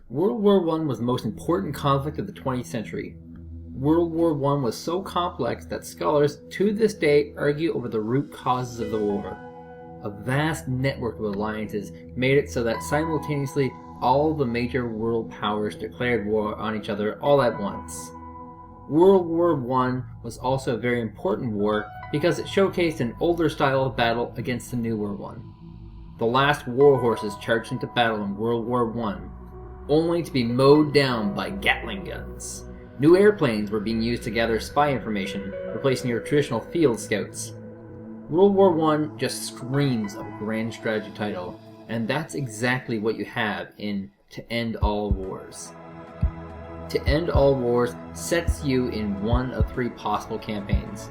World War I was the most important conflict of the 20th century. World War I was so complex that scholars to this day argue over the root causes of the war. A vast network of alliances made it so that simultaneously all the major world powers declared war on each other all at once. World War I was also a very important war because it showcased an older style of battle against the newer one. The last war horses charged into battle in World War I, only to be mowed down by Gatling guns. New airplanes were being used to gather spy information, replacing your traditional field scouts. World War I just screams of a grand strategy title, and that's exactly what you have in To End All Wars. To End All Wars sets you in one of three possible campaigns.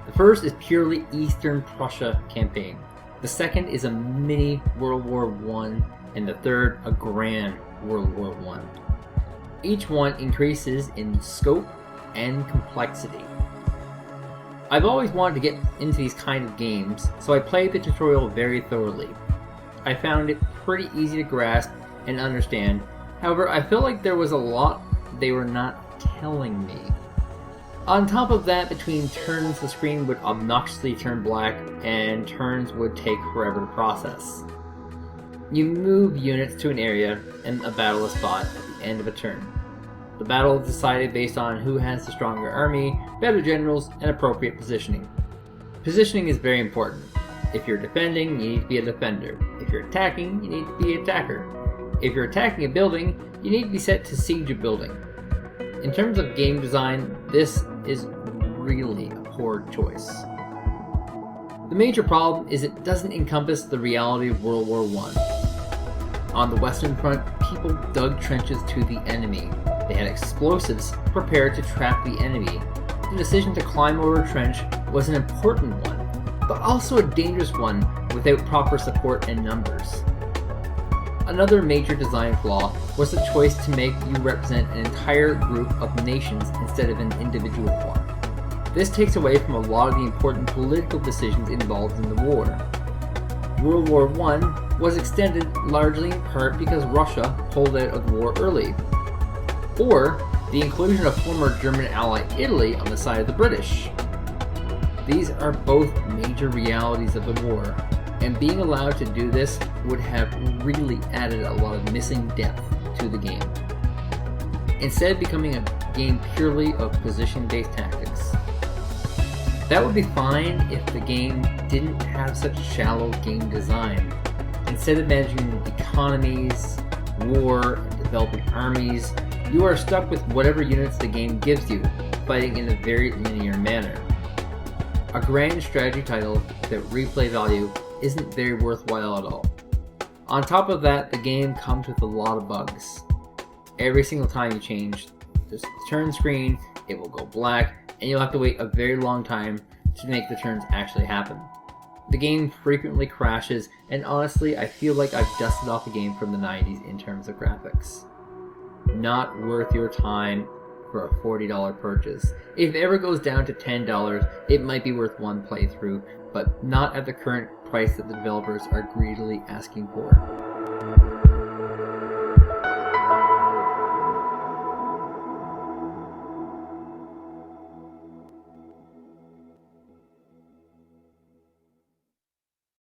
The first is purely Eastern Prussia campaign. The second is a mini World War I, and the third a grand World War I. Each one increases in scope and complexity. I've always wanted to get into these kind of games, so I played the tutorial very thoroughly. I found it pretty easy to grasp and understand, however I felt like there was a lot they were not telling me. On top of that, between turns the screen would obnoxiously turn black and turns would take forever to process. You move units to an area and a battle is fought at the end of a turn. The battle is decided based on who has the stronger army, better generals, and appropriate positioning. Positioning is very important. If you're defending, you need to be a defender. If you're attacking, you need to be an attacker. If you're attacking a building, you need to be set to siege a building. In terms of game design, this is really a poor choice. The major problem is it doesn't encompass the reality of World War I. On the Western Front, people dug trenches to the enemy. They had explosives prepared to trap the enemy. The decision to climb over a trench was an important one, but also a dangerous one without proper support and numbers. Another major design flaw was the choice to make you represent an entire group of nations instead of an individual one. This takes away from a lot of the important political decisions involved in the war. World War I was extended largely in part because Russia pulled out of the war early, or the inclusion of former German ally Italy on the side of the British. These are both major realities of the war, and being allowed to do this would have really added a lot of missing depth to the game, instead of becoming a game purely of position-based tactics. That would be fine if the game didn't have such shallow game design. Instead of managing economies, war, and developing armies, you are stuck with whatever units the game gives you, fighting in a very linear manner. A grand strategy title without replay value isn't very worthwhile at all. On top of that, the game comes with a lot of bugs. Every single time you change the turn screen, it will go black, and you'll have to wait a very long time to make the turns actually happen. The game frequently crashes, and honestly, I feel like I've dusted off a game from the 90s in terms of graphics. Not worth your time for a $40 purchase. If it ever goes down to $10, it might be worth one playthrough, but not at the current price that the developers are greedily asking for.